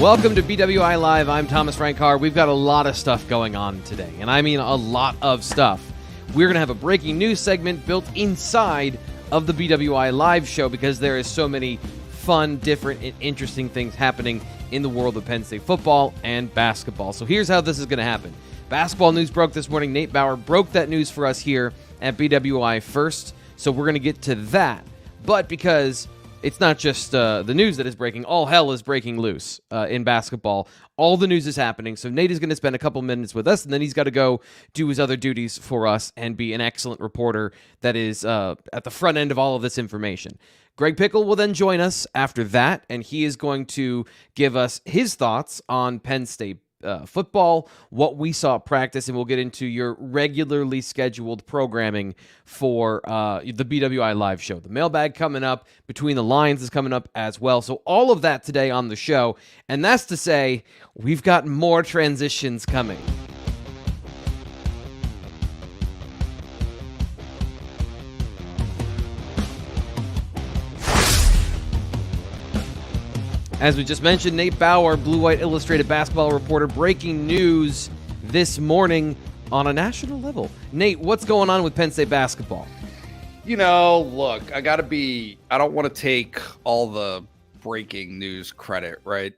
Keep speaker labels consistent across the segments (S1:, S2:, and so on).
S1: Welcome to BWI Live. I'm Thomas Frank Carr. We've got a lot of stuff going on today, and I mean a lot of stuff. We're going to have a breaking news segment built inside of the BWI Live show because there is so many fun, different, and interesting things happening in the world of Penn State football and basketball. So here's how this is going to happen. Basketball news broke this morning. Nate Bauer broke that news for us here at BWI first, so we're going to get to that. But because it's not just the news that is breaking. All hell is breaking loose in basketball. All the news is happening. So Nate is going to spend a couple minutes with us, and then he's got to go do his other duties for us and be an excellent reporter that is at the front end of all of this information. Greg Pickel will then join us after that, and he is going to give us his thoughts on Penn State football, what we saw at practice, and we'll get into your regularly scheduled programming for the BWI Live show. The Mailbag coming up, Between the Lines is coming up as well. So all of that today on the show, and that's to say we've got more transitions coming. As we just mentioned, Nate Bauer, Blue White Illustrated basketball reporter, breaking news this morning on a national level. Nate, what's going on with Penn State basketball?
S2: You know, look, I don't want to take all the breaking news credit, right?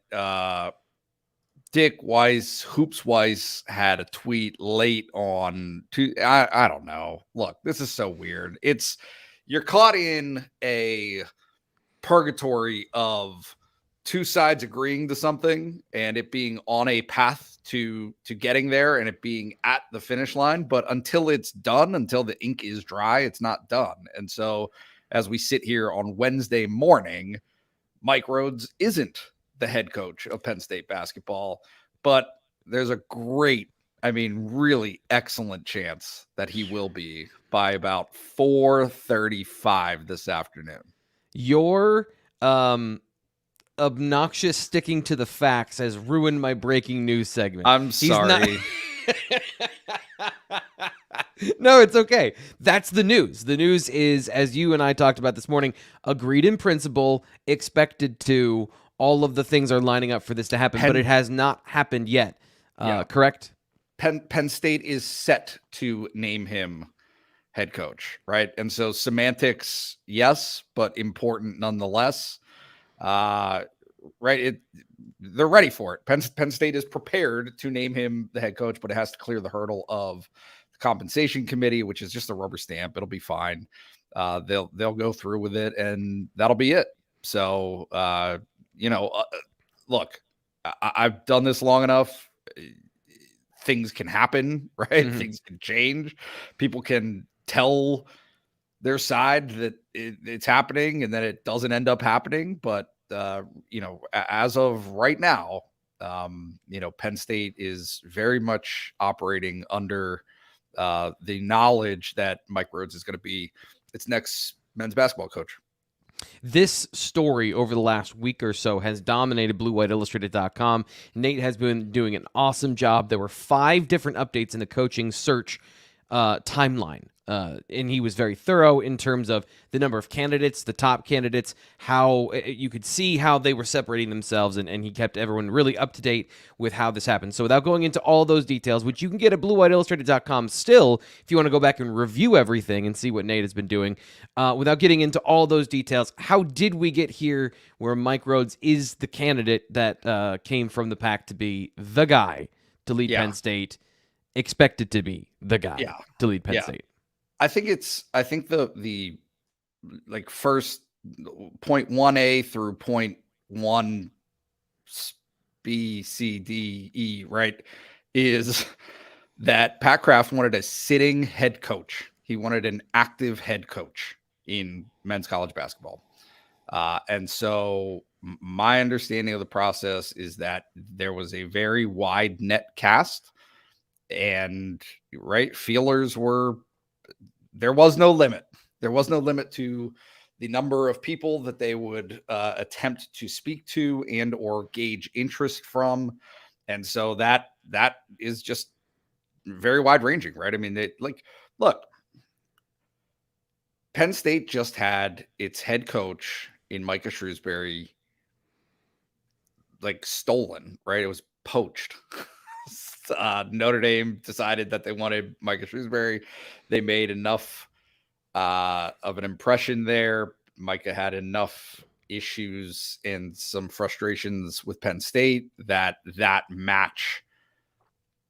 S2: Dick Weiss, Hoops Weiss had a tweet late on, I don't know. Look, this is so weird. You're caught in a purgatory of two sides agreeing to something and it being on a path to getting there and it being at the finish line. But until it's done, until the ink is dry, it's not done. And so as we sit here on Wednesday morning, Mike Rhoades isn't the head coach of Penn State basketball, but there's a really excellent chance that he will be by about 4:35 this afternoon.
S1: Your obnoxious sticking to the facts has ruined my breaking news segment.
S2: I'm sorry.
S1: No, it's okay. That's the news. The news is, as you and I talked about this morning, agreed in principle, expected to. All of the things are lining up for this to happen, but it has not happened yet. Correct?
S2: Penn State is set to name him head coach, right? And so semantics, yes, but important nonetheless. Right. They're ready for it. Penn State is prepared to name him the head coach, but it has to clear the hurdle of the compensation committee, which is just a rubber stamp. It'll be fine. They'll go through with it and that'll be it. So, look, I've done this long enough. Things can happen, right? Mm-hmm. Things can change. People can tell their side that it's happening and then it doesn't end up happening. But, as of right now, Penn State is very much operating under the knowledge that Mike Rhoades is going to be its next men's basketball coach.
S1: This story over the last week or so has dominated BlueWhiteIllustrated.com. Nate has been doing an awesome job. There were 5 different updates in the coaching search timeline. And he was very thorough in terms of the number of candidates, the top candidates, how you could see how they were separating themselves, and he kept everyone really up to date with how this happened. So without going into all those details, which you can get at BlueWhiteIllustrated.com still, if you want to go back and review everything and see what Nate has been doing, without getting into all those details, how did we get here where Mike Rhoades is the candidate that came from the pack to be the guy to lead Penn State, expected to be the guy to lead Penn State?
S2: I think the first point 1A through point 1 B, C, D, E, right, is that Pat Kraft wanted a sitting head coach. He wanted an active head coach in men's college basketball. And so my understanding of the process is that there was a very wide net cast and feelers were, there was no limit. There was no limit to the number of people that they would attempt to speak to and or gauge interest from. And so that is just very wide ranging, right? I mean, look, Penn State just had its head coach in Micah Shrewsbury like stolen, right? It was poached. Notre Dame decided that they wanted Micah Shrewsbury. They made enough of an impression there. Micah had enough issues and some frustrations with Penn State that match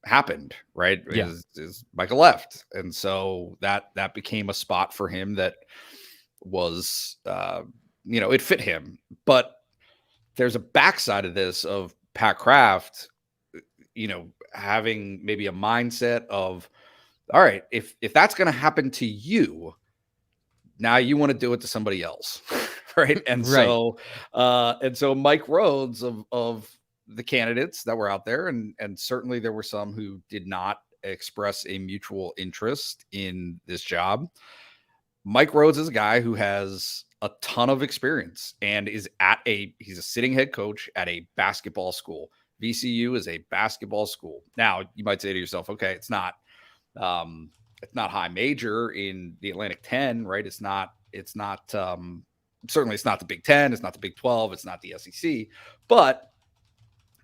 S2: happened, right?
S1: Yeah.
S2: Is Micah left. And so that became a spot for him that was, it fit him. But there's a backside of this of Pat Kraft, having maybe a mindset of, all right, if that's going to happen to you, now you want to do it to somebody else. Right. And
S1: Right.
S2: so Mike Rhoades of the candidates that were out there, and certainly there were some who did not express a mutual interest in this job. Mike Rhoades is a guy who has a ton of experience and is he's a sitting head coach at a basketball school. VCU is a basketball school. Now you might say to yourself, okay, it's not high major in the Atlantic 10, right? It's not certainly it's not the Big 10, it's not the Big 12, it's not the SEC, but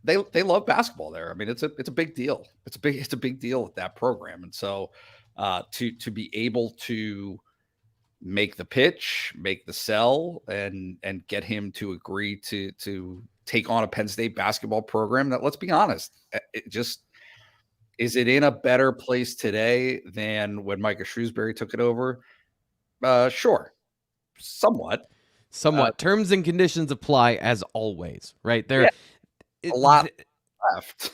S2: they love basketball there. I mean, it's a big deal. It's a big deal at that program. And so to be able to make the pitch, make the sell, and get him to agree to take on a Penn State basketball program that, let's be honest, is it in a better place today than when Micah Shrewsbury took it over? Sure. Somewhat.
S1: Terms and conditions apply as always, right?
S2: A lot left.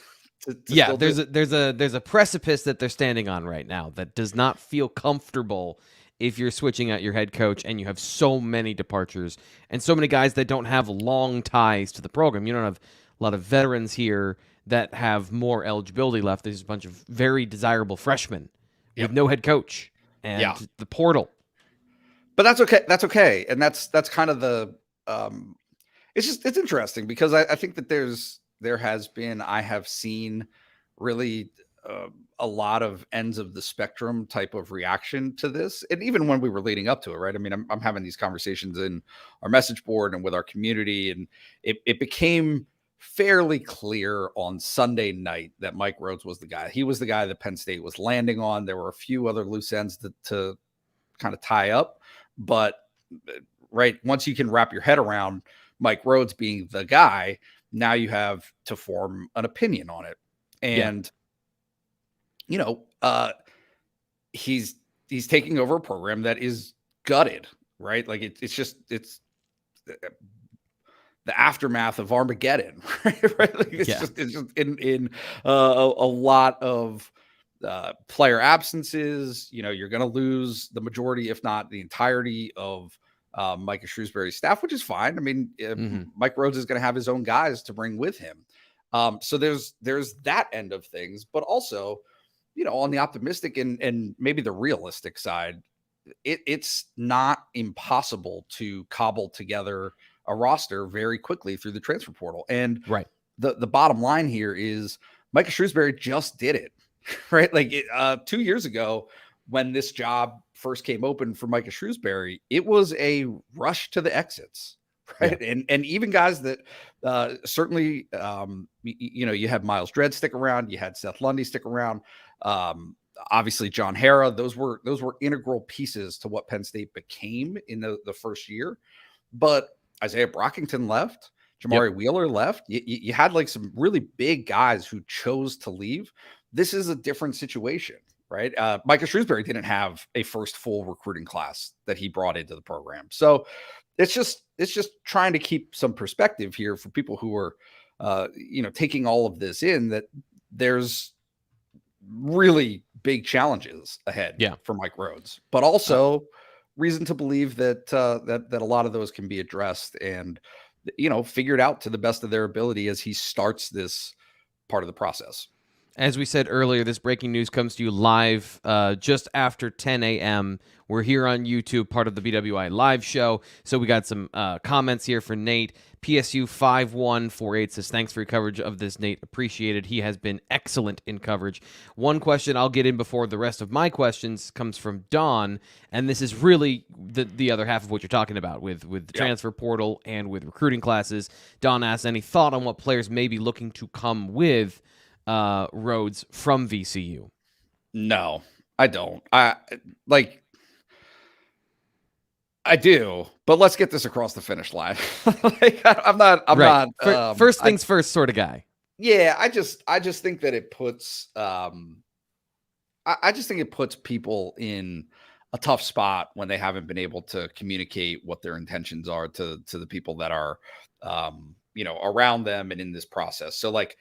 S1: There's a precipice that they're standing on right now that does not feel comfortable if you're switching out your head coach and you have so many departures and so many guys that don't have long ties to the program. You don't have a lot of veterans here that have more eligibility left. There's a bunch of very desirable freshmen with no head coach and the portal.
S2: But that's okay. That's okay. And that's kind of the it's interesting because I think that I have seen really a lot of ends of the spectrum type of reaction to this. And even when we were leading up to it, right? I mean, I'm having these conversations in our message board and with our community, and it became fairly clear on Sunday night that Mike Rhoades was the guy. He was the guy that Penn State was landing on. There were a few other loose ends to kind of tie up, but right, once you can wrap your head around Mike Rhoades being the guy, now you have to form an opinion on it. And he's taking over a program that is gutted, right? Like it's the aftermath of Armageddon, right? Like it's just in a lot of player absences. You're going to lose the majority, if not the entirety, of Micah Shrewsbury's staff, which is fine. I mean, Mike Rhoades is going to have his own guys to bring with him. So there's that end of things, but also, on the optimistic and maybe the realistic side, it's not impossible to cobble together a roster very quickly through the transfer portal. And the bottom line here is Micah Shrewsbury just did it, right? Like 2 years ago, when this job first came open for Micah Shrewsbury, it was a rush to the exits, right? Yeah. And even guys that certainly, you had Miles Dredd stick around, you had Seth Lundy stick around, obviously John Harrah. Those were integral pieces to what Penn State became in the first year. But Isaiah Brockington left, Jamari Wheeler left. You had like some really big guys who chose to leave. This is a different situation, right? Micah Shrewsbury didn't have a first full recruiting class that he brought into the program. So it's just trying to keep some perspective here for people who are, taking all of this in, that there's really big challenges ahead for Mike Rhoades, but also reason to believe that a lot of those can be addressed and, figured out to the best of their ability as he starts this part of the process.
S1: As we said earlier, this breaking news comes to you live just after 10 a.m. We're here on YouTube, part of the BWI live show. So we got some comments here for Nate. PSU 5148 says, thanks for your coverage of this, Nate. Appreciated. He has been excellent in coverage. One question I'll get in before the rest of my questions comes from Don, and this is really the other half of what you're talking about with the transfer portal and with recruiting classes. Don asks, any thought on what players may be looking to come with Rhoades from VCU?
S2: No, I don't. I do, but let's get this across the finish line. I'm not.
S1: First things first sort of guy.
S2: Yeah, I just think that it puts. I just think it puts people in a tough spot when they haven't been able to communicate what their intentions are to the people that are, around them and in this process. So, like,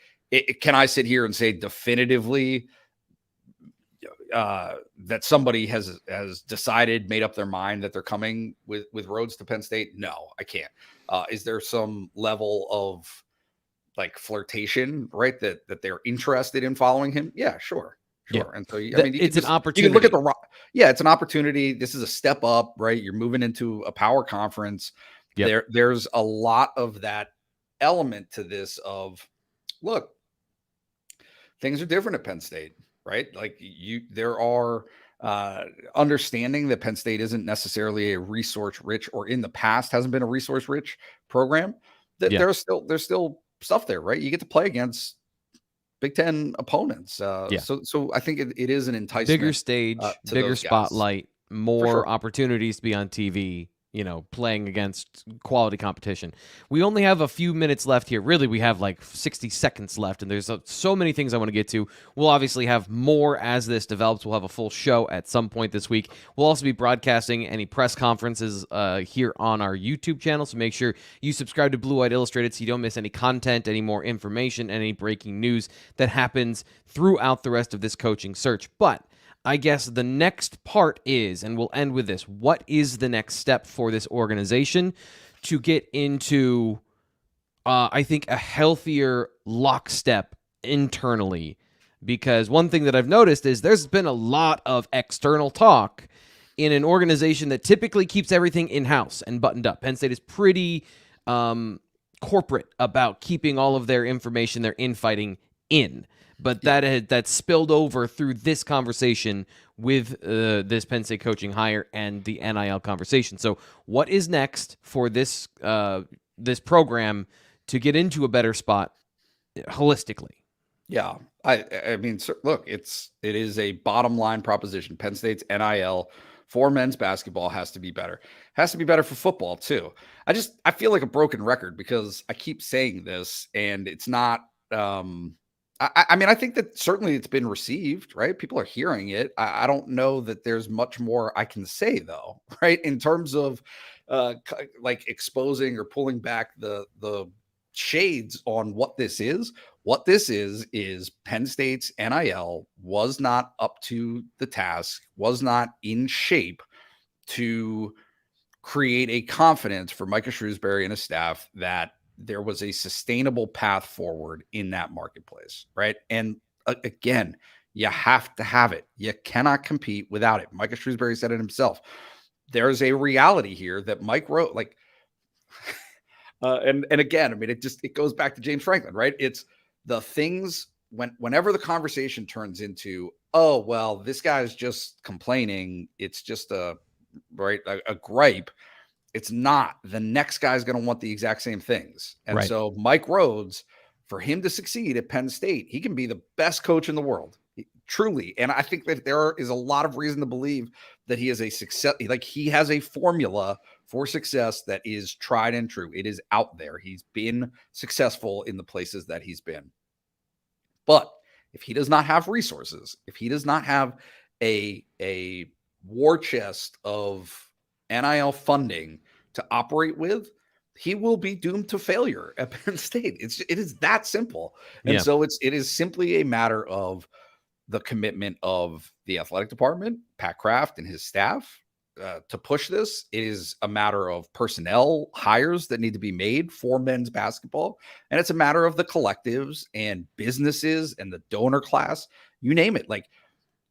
S2: can I sit here and say definitively that somebody has decided, made up their mind that they're coming with Rhoades to Penn State? No, I can't. Is there some level of like flirtation, right? That they're interested in following him? Yeah, sure.
S1: Yeah.
S2: And so,
S1: it's an opportunity.
S2: You can look at it's an opportunity. This is a step up, right? You're moving into a power conference. Yep. There's a lot of that element to this of, look, things are different at Penn State, right? Like there are understanding that Penn State isn't necessarily a resource rich, or in the past hasn't been a resource rich program. That there's still stuff there, right? You get to play against Big Ten opponents. So I think it is an enticement.
S1: Bigger stage, bigger spotlight, more opportunities to be on TV, playing against quality competition. We only have a few minutes left here. Really, we have like 60 seconds left, and there's so many things I want to get to. We'll obviously have more as this develops. We'll have a full show at some point this week. We'll also be broadcasting any press conferences here on our YouTube channel, so make sure you subscribe to Blue White Illustrated so you don't miss any content, any more information, any breaking news that happens throughout the rest of this coaching search. But I guess the next part is, and we'll end with this, what is the next step for this organization to get into, I think, a healthier lockstep internally? Because one thing that I've noticed is there's been a lot of external talk in an organization that typically keeps everything in-house and buttoned up. Penn State is pretty corporate about keeping all of their information, their infighting in. But that spilled over through this conversation with this Penn State coaching hire and the NIL conversation. So what is next for this this program to get into a better spot holistically?
S2: Yeah, I mean, look, it is a bottom line proposition. Penn State's NIL for men's basketball has to be better. Has to be better for football too. I feel like a broken record because I keep saying this, and it's not. I mean, I think that certainly it's been received, right? People are hearing it. I don't know that there's much more I can say, though, right? In terms of like exposing or pulling back the shades on what this is. What this is Penn State's NIL was not up to the task, was not in shape to create a confidence for Micah Shrewsbury and his staff that there was a sustainable path forward in that marketplace, right? And again, you have to have it. You cannot compete without it. Micah Shrewsbury said it himself. There's a reality here that Mike wrote, like, and again, I mean, it goes back to James Franklin, right? It's the things whenever the conversation turns into, oh, well, this guy's just complaining. It's just a gripe. It's not. The next guy's going to want the exact same things. And so Mike Rhoades, for him to succeed at Penn State, he can be the best coach in the world, truly. And I think that there is a lot of reason to believe that he is a success. Like, he has a formula for success that is tried and true. It is out there. He's been successful in the places that he's been. But if he does not have resources, if he does not have a war chest of NIL funding to operate with, he will be doomed to failure at Penn State. It is that simple. And so it is simply a matter of the commitment of the athletic department, Pat Kraft and his staff, to push this. It is a matter of personnel hires that need to be made for men's basketball. And it's a matter of the collectives and businesses and the donor class, you name it. Like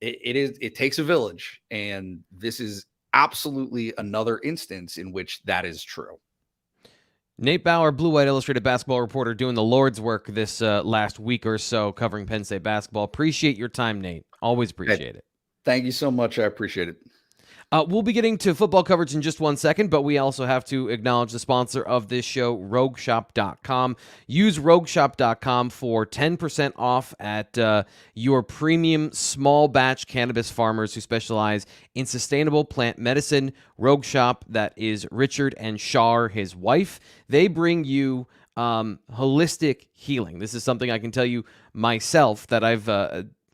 S2: it takes a village. And this is absolutely another instance in which that is true.
S1: Nate Bauer, Blue White Illustrated basketball reporter, doing the Lord's work this last week or so covering Penn State basketball. Appreciate your time, Nate. Always appreciate it.
S2: Thank you so much. I appreciate it.
S1: We'll be getting to football coverage in just 1 second, but we also have to acknowledge the sponsor of this show, RogueShop.com. Use RogueShop.com for 10% off at your premium small batch cannabis farmers who specialize in sustainable plant medicine. Rogue Shop, that is Richard and Shar, his wife. They bring you holistic healing. This is something I can tell you myself that I've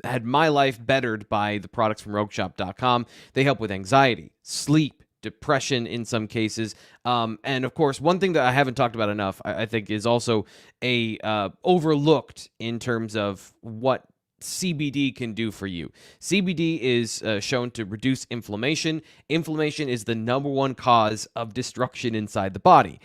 S1: had my life bettered by the products from RogueShop.com. They help with anxiety, sleep, depression in some cases. And of course, one thing that I haven't talked about enough, I think, is also overlooked in terms of what CBD can do for you. CBD is shown to reduce inflammation. Inflammation is the number one cause of destruction inside the body.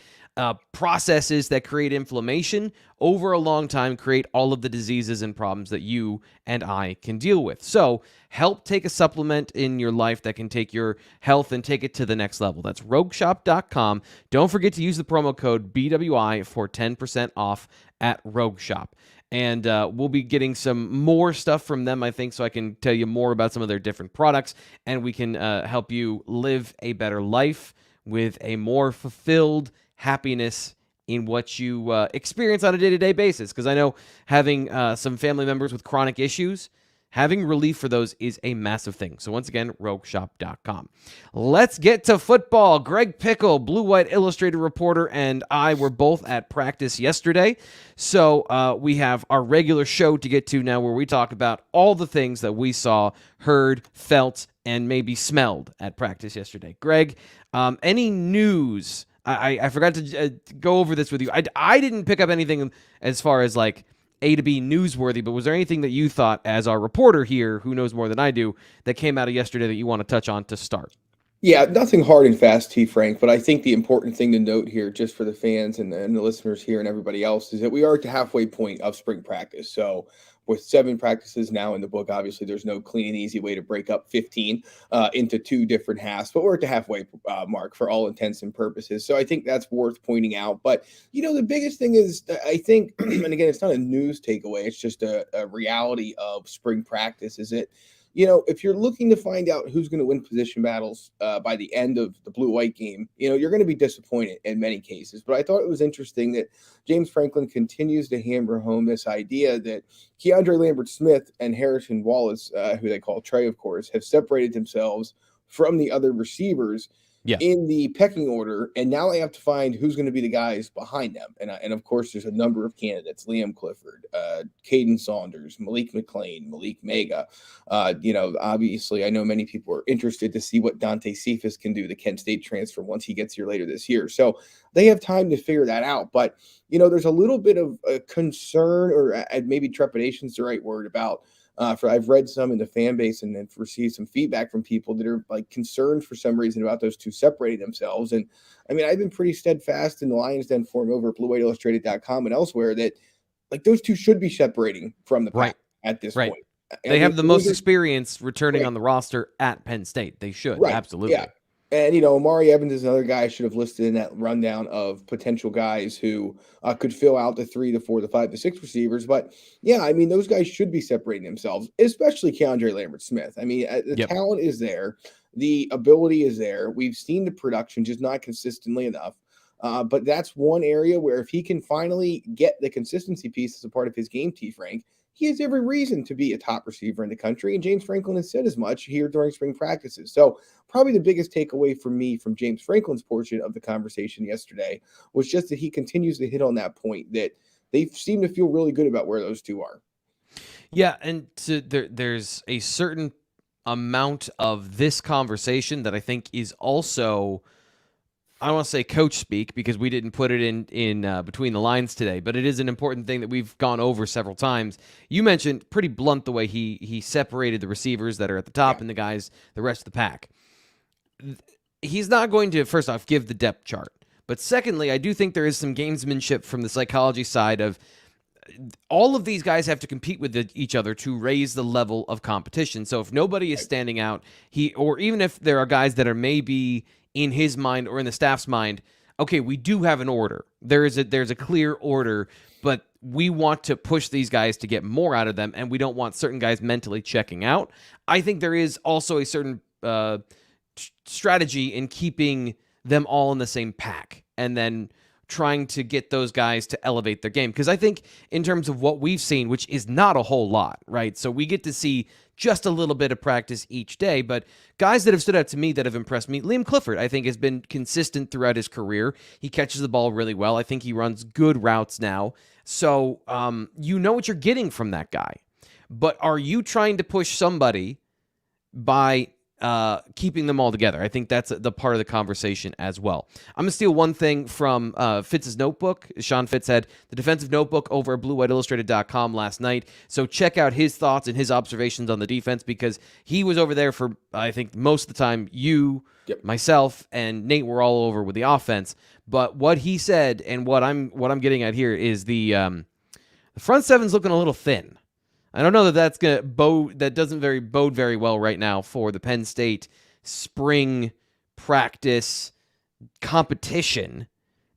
S1: Processes that create inflammation over a long time create all of the diseases and problems that you and I can deal with. So help take a supplement in your life that can take your health and take it to the next level. That's RogueShop.com. Don't forget to use the promo code BWI for 10% off at Rogue Shop. And we'll be getting some more stuff from them, I think, so I can tell you more about some of their different products, and we can help you live a better life with a more fulfilled happiness in what you experience on a day-to-day basis. Because I know having some family members with chronic issues, having relief for those is a massive thing. So once again, RogueShop.com. Let's get to football. Greg Pickel, Blue White Illustrated reporter, and I were both at practice yesterday. So we have our regular show to get to now where we talk about all the things that we saw, heard, felt, and maybe smelled at practice yesterday. Greg, any news? I forgot to go over this with you. I didn't pick up anything as far as like A to B newsworthy, but was there anything that you thought, as our reporter here, who knows more than I do, that came out of yesterday that you want to touch on to start?
S3: Yeah, nothing hard and fast, T. Frank, but I think the important thing to note here, just for the fans and the listeners here and everybody else, is that we are at the halfway point of spring practice. So with 7 practices now in the book, obviously there's no clean and easy way to break up 15 into 2 different halves, but we're at the halfway mark for all intents and purposes. So I think that's worth pointing out. But, the biggest thing is, I think, and again, it's not a news takeaway, it's just a reality of spring practice, is it? If you're looking to find out who's going to win position battles by the end of the blue-white game, you're going to be disappointed in many cases. But I thought it was interesting that James Franklin continues to hammer home this idea that Keandre Lambert-Smith and Harrison Wallace, who they call Trey, of course, have separated themselves from the other receivers in the pecking order, and now I have to find who's going to be the guys behind them. And of course, there's a number of candidates: Liam Clifford, Caden Saunders, Malik McLean, Malik Mega. Obviously, I know many people are interested to see what Dante Cephas can do, the Kent State transfer, once he gets here later this year. So they have time to figure that out. But, there's a little bit of a concern, or maybe trepidation is the right word, about I've read some in the fan base and have received some feedback from people that are like concerned for some reason about those two separating themselves. And I mean, I've been pretty steadfast in the Lions Den forum over at BlueWhiteIllustrated.com and elsewhere that like those two should be separating from the pack at this point.
S1: They have the most experience returning on the roster at Penn State. They should. Absolutely.
S3: Yeah. And, Amari Evans is another guy I should have listed in that rundown of potential guys who could fill out the 3, the 4, the 5, the 6 receivers. But, yeah, I mean, those guys should be separating themselves, especially Keandre Lambert-Smith. I mean, the talent is there. The ability is there. We've seen the production, just not consistently enough. But that's one area where if he can finally get the consistency piece as a part of his game, T. Frank, he has every reason to be a top receiver in the country, and James Franklin has said as much here during spring practices. So probably the biggest takeaway for me from James Franklin's portion of the conversation yesterday was just that he continues to hit on that point that they seem to feel really good about where those two are.
S1: Yeah, and there's a certain amount of this conversation that I think is also, I don't want to say coach speak because we didn't put it in between the lines today, but it is an important thing that we've gone over several times. You mentioned pretty blunt the way he separated the receivers that are at the top and the guys, the rest of the pack. he's not going to, first off, give the depth chart. But secondly, I do think there is some gamesmanship from the psychology side of all of these guys have to compete with each other to raise the level of competition. So if nobody is standing out, or even if there are guys that are maybe in his mind or in the staff's mind, okay, we do have an order. There's a clear order, but we want to push these guys to get more out of them, and we don't want certain guys mentally checking out. I think there is also a certain strategy in keeping them all in the same pack, and then trying to get those guys to elevate their game. Because I think in terms of what we've seen, which is not a whole lot, right? So we get to see just a little bit of practice each day, but guys that have stood out to me that have impressed me, Liam Clifford, I think, has been consistent throughout his career. He catches the ball really well. I think he runs good routes now. So you know what you're getting from that guy. But are you trying to push somebody by keeping them all together? I think that's the part of the conversation as well. I'm going to steal one thing from Fitz's notebook. Sean Fitz had the defensive notebook over at BlueWhiteIllustrated.com last night. So check out his thoughts and his observations on the defense, because he was over there for, I think, most of the time. Myself, and Nate were all over with the offense. But what he said and what I'm getting at here is the front seven's looking a little thin. I don't know that doesn't bode very well right now for the Penn State spring practice competition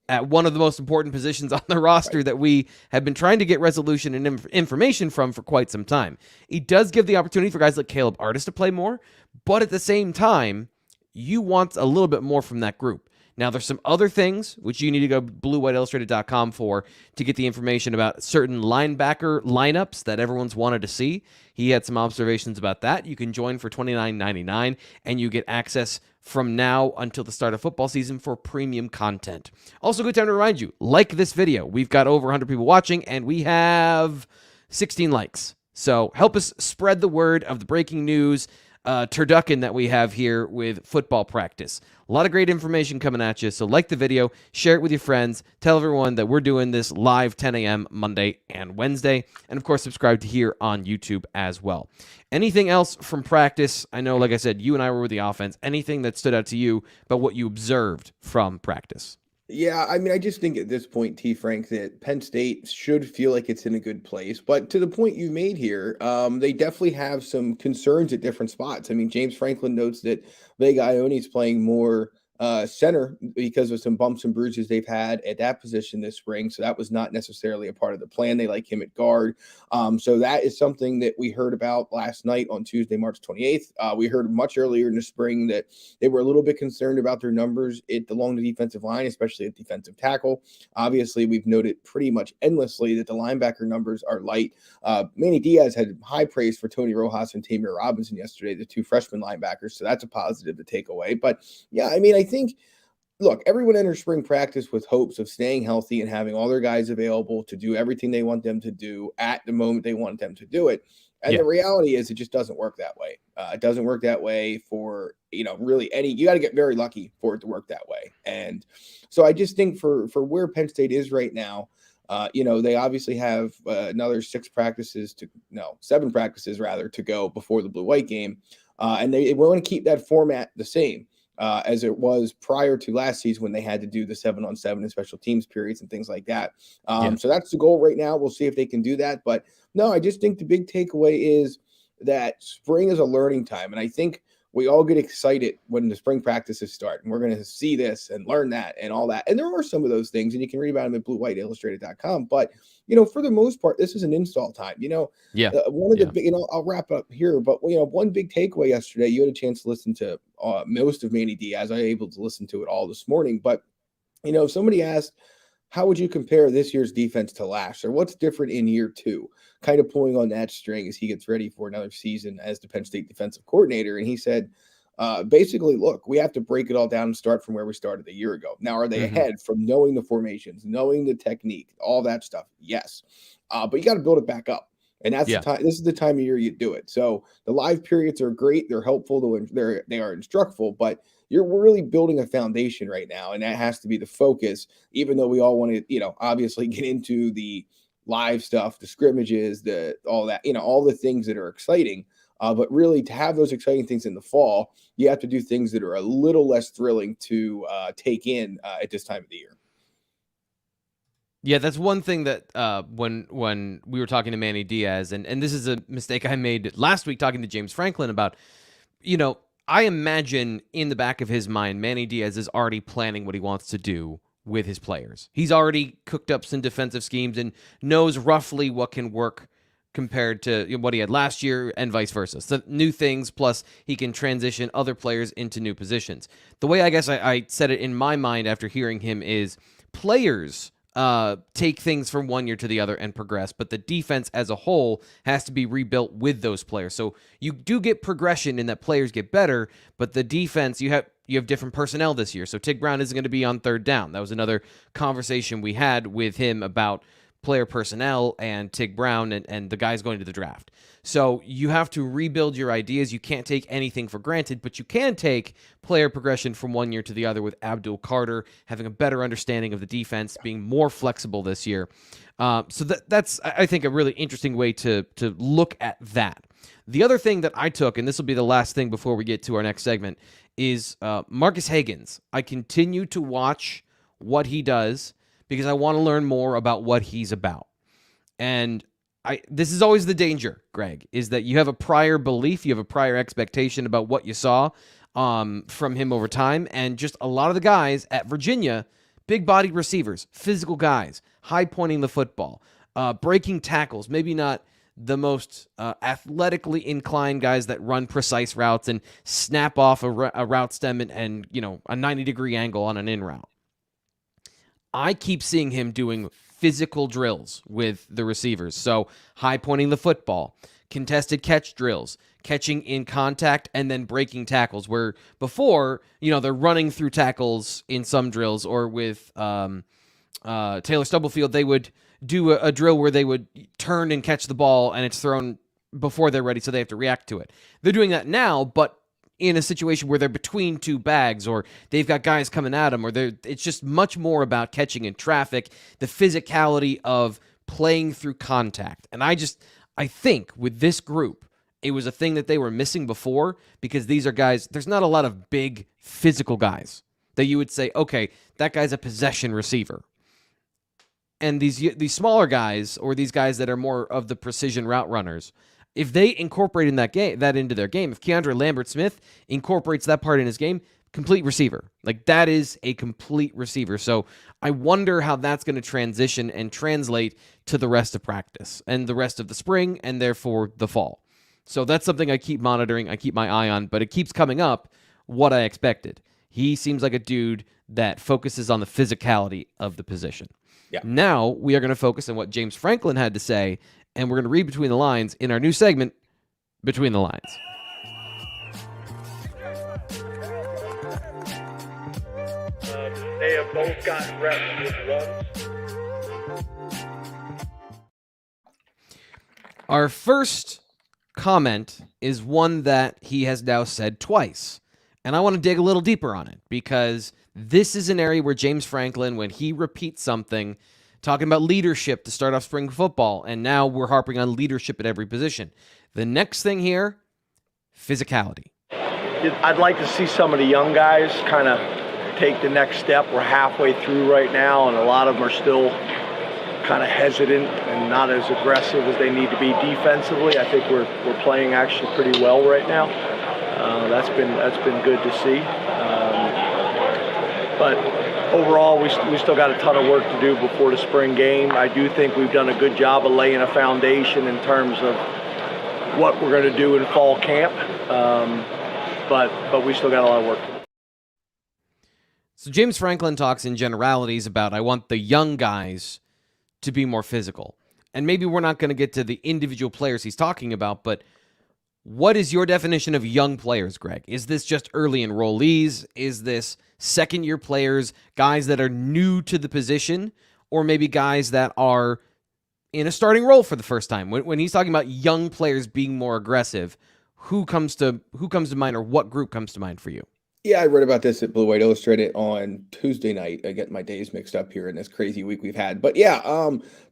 S1: at one of the most important positions on the roster that we have been trying to get resolution and information from for quite some time. It does give the opportunity for guys like Caleb Artis to play more, but at the same time, you want a little bit more from that group. Now, there's some other things which you need to go BlueWhiteIllustrated.com for to get the information about certain linebacker lineups that everyone's wanted to see. He had some observations about that. You can join for $29.99, and you get access from now until the start of football season for premium content. Also, good time to remind you, like this video. We've got over 100 people watching, and we have 16 likes. So help us spread the word of the breaking news turducken that we have here with football practice. A lot of great information coming at you, so like the video, share it with your friends, tell everyone that we're doing this live 10 a.m. Monday and Wednesday, and of course subscribe to here on YouTube as well. Anything else from practice? I know, like I said, you and I were with the offense. Anything that stood out to you about what you observed from practice?
S3: Yeah, I mean, I just think at this point, T. Frank, that Penn State should feel like it's in a good place. But to the point you made here, they definitely have some concerns at different spots. I mean, James Franklin notes that Vega Ione's playing more center because of some bumps and bruises they've had at that position this spring. So that was not necessarily a part of the plan. They like him at guard. So that is something that we heard about last night on Tuesday, March 28th. We heard much earlier in the spring that they were a little bit concerned about their numbers along the defensive line, especially at defensive tackle. Obviously, we've noted pretty much endlessly that the linebacker numbers are light. Manny Diaz had high praise for Tony Rojas and Tamir Robinson yesterday, the two freshman linebackers. So that's a positive to take away. But yeah, I mean, I think, look, everyone enters spring practice with hopes of staying healthy and having all their guys available to do everything they want them to do at the moment they want them to do it. And the reality is it just doesn't work that way. It doesn't work that way for, really you got to get very lucky for it to work that way. And so I just think for where Penn State is right now, they obviously have another 7 practices rather to go before the blue-white game. And they want to keep that format the same as it was prior to last season when they had to do the 7-on-7 and special teams periods and things like that. So that's the goal right now. We'll see if they can do that. But no, I just think the big takeaway is that spring is a learning time. And I think we all get excited when the spring practices start and we're going to see this and learn that and all that. And there are some of those things, and you can read about them at BlueWhiteIllustrated.com. But, for the most part, this is an install time. One of the big, I'll wrap up here, but, one big takeaway yesterday, you had a chance to listen to most of Manny Diaz. I was able to listen to it all this morning. But, somebody asked, how would you compare this year's defense to last year? What's different in year 2? Kind of pulling on that string as he gets ready for another season as the Penn State defensive coordinator. And he said, basically, look, we have to break it all down and start from where we started a year ago. Now, are they ahead from knowing the formations, knowing the technique, all that stuff? Yes. But you got to build it back up. And that's the time. This is the time of year you do it. So the live periods are great. They're helpful. They are instructful, but you're really building a foundation right now. And that has to be the focus, even though we all want to, obviously get into the live stuff, the scrimmages, all that, all the things that are exciting. But really, to have those exciting things in the fall, you have to do things that are a little less thrilling to take in at this time of the year.
S1: Yeah, that's one thing that when we were talking to Manny Diaz, and this is a mistake I made last week talking to James Franklin about, I imagine in the back of his mind, Manny Diaz is already planning what he wants to do with his players. He's already cooked up some defensive schemes and knows roughly what can work compared to what he had last year and vice versa. So new things, plus he can transition other players into new positions. The way I guess I said it in my mind after hearing him is players take things from one year to the other and progress, but the defense as a whole has to be rebuilt with those players. So you do get progression in that players get better, but the defense, you have different personnel this year. So Tig Brown isn't going to be on third down. That was another conversation we had with him about player personnel and Tig Brown and the guys going to the draft. So you have to rebuild your ideas. You can't take anything for granted, but you can take player progression from one year to the other with Abdul Carter having a better understanding of the defense, being more flexible this year. So that's, I think, a really interesting way to look at that. The other thing that I took, and this will be the last thing before we get to our next segment, is Marcus Hagans. I continue to watch what he does because I want to learn more about what he's about. And this is always the danger, Greg, is that you have a prior belief, you have a prior expectation about what you saw from him over time, and just a lot of the guys at Virginia, big-bodied receivers, physical guys, high-pointing the football, breaking tackles, maybe not the most athletically inclined guys that run precise routes and snap off a route stem and a 90-degree angle on an in route. I keep seeing him doing physical drills with the receivers. So high pointing the football, contested catch drills, catching in contact, and then breaking tackles, where before, they're running through tackles in some drills, or with Taylor Stubblefield, they would do a drill where they would turn and catch the ball and it's thrown before they're ready, so they have to react to it. They're doing that now, but in a situation where they're between two bags, or they've got guys coming at them, or it's just much more about catching in traffic, the physicality of playing through contact. And I think with this group, it was a thing that they were missing before, because these are guys, there's not a lot of big physical guys that you would say, okay, that guy's a possession receiver. And these smaller guys, or these guys that are more of the precision route runners, if they incorporate that into their game, if Keandre Lambert-Smith incorporates that part in his game, complete receiver. Like, that is a complete receiver. So I wonder how that's going to transition and translate to the rest of practice and the rest of the spring and therefore the fall. So that's something I keep monitoring, I keep my eye on, but it keeps coming up what I expected. He seems like a dude that focuses on the physicality of the position. Yeah. Now we are going to focus on what James Franklin had to say, and we're going to read between the lines in our new segment, Between the Lines.
S4: They have both gotten reps with runs.
S1: Our first comment is one that he has now said twice, and I want to dig a little deeper on it, because this is an area where James Franklin, when he repeats something, talking about leadership to start off spring football, and now we're harping on leadership at every position. The next thing here, physicality.
S4: I'd like to see some of the young guys kind of take the next step. We're halfway through right now, and a lot of them are still kind of hesitant and not as aggressive as they need to be defensively. I think we're playing actually pretty well right now. That's been good to see. But overall, we still got a ton of work to do before the spring game. I do think we've done a good job of laying a foundation in terms of what we're going to do in fall camp, but we still got a lot of work to do.
S1: So James Franklin talks in generalities about, I want the young guys to be more physical. And maybe we're not going to get to the individual players he's talking about, but what is your definition of young players, Greg? Is this just early enrollees? Is this second-year players, guys that are new to the position, or maybe guys that are in a starting role for the first time? When he's talking about young players being more aggressive, who comes to mind, or what group comes to mind for you?
S3: Yeah, I read about this at Blue White Illustrated on Tuesday night. I get my days mixed up here in this crazy week we've had. But yeah,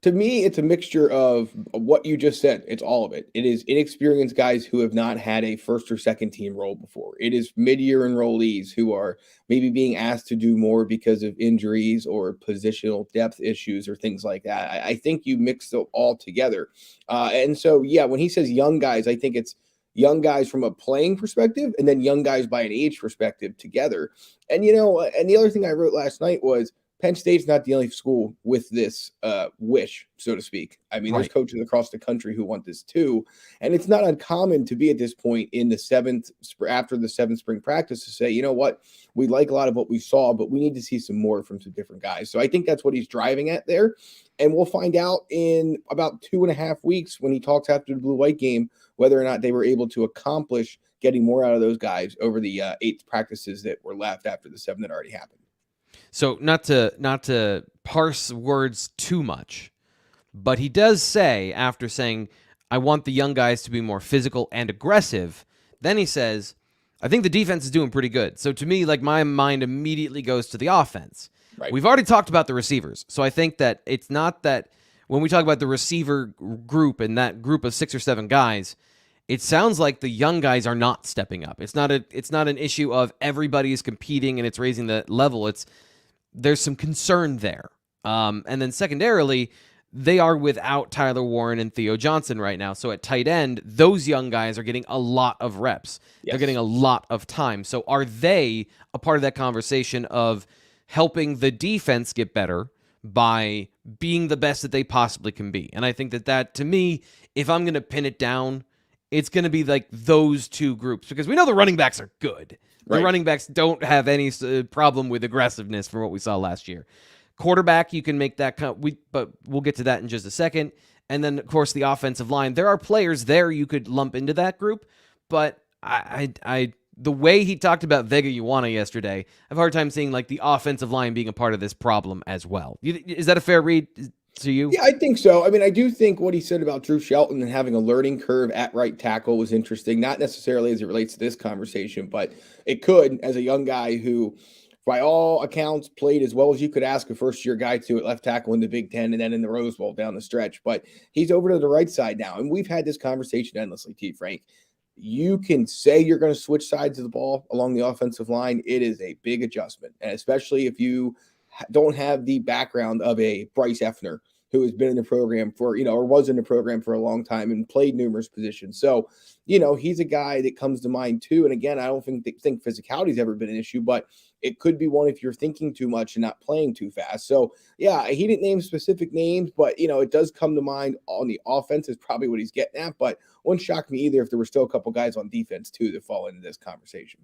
S3: to me, it's a mixture of what you just said. It's all of it. It is inexperienced guys who have not had a first or second team role before. It is mid-year enrollees who are maybe being asked to do more because of injuries or positional depth issues or things like that. I think you mix it all together. And so, yeah, when he says young guys, I think it's young guys from a playing perspective and then young guys by an age perspective together. And, and the other thing I wrote last night was Penn State's not the only school with this wish, so to speak. I mean, There's coaches across the country who want this too. And it's not uncommon to be at this point in after the seventh spring practice to say, you know what, we like a lot of what we saw, but we need to see some more from some different guys. So I think that's what he's driving at there. And we'll find out in about 2.5 weeks when he talks after the blue-white game, whether or not they were able to accomplish getting more out of those guys over the 8 practices that were left after the 7 that already happened.
S1: So not to parse words too much, but he does say, after saying, I want the young guys to be more physical and aggressive, then he says, I think the defense is doing pretty good. So to me, like, my mind immediately goes to the offense.
S3: Right.
S1: We've already talked about the receivers. So I think that it's not that when we talk about the receiver group and that group of 6 or 7 guys, it sounds like the young guys are not stepping up. It's not an issue of everybody is competing and it's raising the level. There's some concern there. And then secondarily, they are without Tyler Warren and Theo Johnson right now. So at tight end, those young guys are getting a lot of reps. Yes. They're getting a lot of time. So are they a part of that conversation of helping the defense get better by being the best that they possibly can be? And I think that to me, if I'm going to pin it down, it's going to be like those two groups, because we know the running backs are good. The running backs don't have any problem with aggressiveness from what we saw last year. Quarterback, you can make that but we'll get to that in just a second. And then, of course, the offensive line. There are players there you could lump into that group, but I the way he talked about Vega Ioana yesterday, I have a hard time seeing like the offensive line being a part of this problem as well. Is that a fair read to you?
S3: Yeah, I think so. I mean, I do think what he said about Drew Shelton and having a learning curve at right tackle was interesting, not necessarily as it relates to this conversation, but it could, as a young guy who, by all accounts, played as well as you could ask a first-year guy to at left tackle in the Big Ten and then in the Rose Bowl down the stretch. But he's over to the right side now, and we've had this conversation endlessly, T. Frank. You can say you're going to switch sides of the ball along the offensive line. It is a big adjustment, and especially if you don't have the background of a Bryce Effner, who has been in the program for, or was in the program for a long time and played numerous positions. So, he's a guy that comes to mind too. And again, I don't think physicality has ever been an issue, but it could be one if you're thinking too much and not playing too fast. So yeah, he didn't name specific names, but it does come to mind on the offense is probably what he's getting at, but wouldn't shock me either if there were still a couple guys on defense too that fall into this conversation.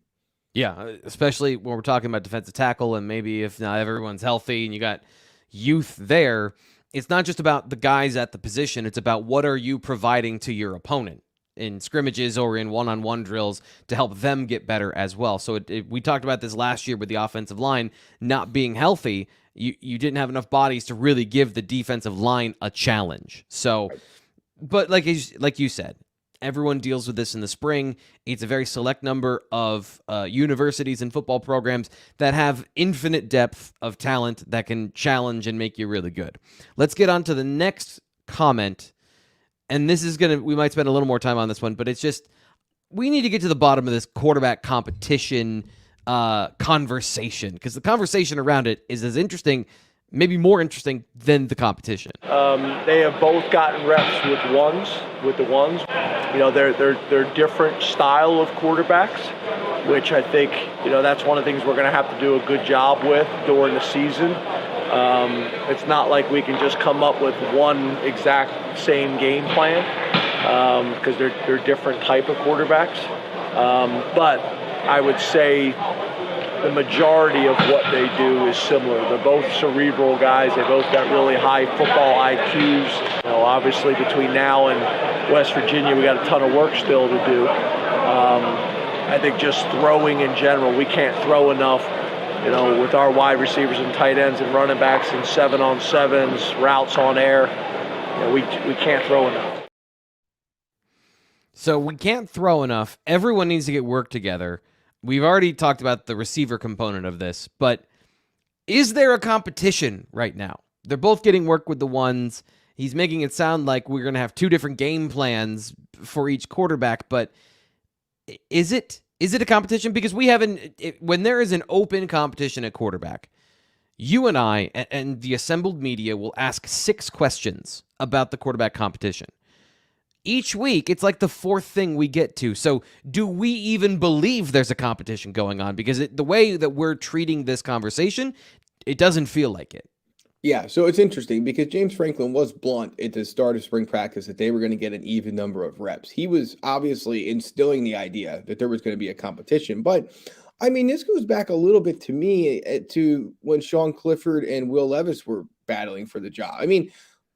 S1: Yeah, especially when we're talking about defensive tackle, and maybe if not everyone's healthy and you got youth there, it's not just about the guys at the position. It's about what are you providing to your opponent in scrimmages or in one-on-one drills to help them get better as well. So we talked about this last year with the offensive line not being healthy. You didn't have enough bodies to really give the defensive line a challenge. So, but like you said, everyone deals with this in the spring. It's a very select number of universities and football programs that have infinite depth of talent that can challenge and make you really good. Let's get on to the next comment. And this is we might spend a little more time on this one, but it's just, we need to get to the bottom of this quarterback competition conversation, because the conversation around it is as interesting, maybe more interesting than the competition.
S4: They have both gotten reps with the ones. They're different style of quarterbacks, which I think, that's one of the things we're going to have to do a good job with during the season. It's not like we can just come up with one exact same game plan, because they're different type of quarterbacks. But I would say the majority of what they do is similar. They're both cerebral guys. They both got really high football IQs. Obviously between now and West Virginia, we got a ton of work still to do. I think just throwing in general, we can't throw enough, with our wide receivers and tight ends and running backs and 7-on-7s, routes on air. We can't throw enough.
S1: So we can't throw enough. Everyone needs to get work together. we've already talked about the receiver component of this, but is there a competition right now? They're both getting work with the ones. He's making it sound like we're going to have two different game plans for each quarterback, but is it a competition? Because when there is an open competition at quarterback, you and I and the assembled media will ask 6 questions about the quarterback competition. Each week, it's like the 4th thing we get to. So do we even believe there's a competition going on? Because the way that we're treating this conversation, it doesn't feel like it.
S3: Yeah, so it's interesting because James Franklin was blunt at the start of spring practice that they were going to get an even number of reps. He was obviously instilling the idea that there was going to be a competition. But, I mean, this goes back a little bit to me to when Sean Clifford and Will Levis were battling for the job. I mean,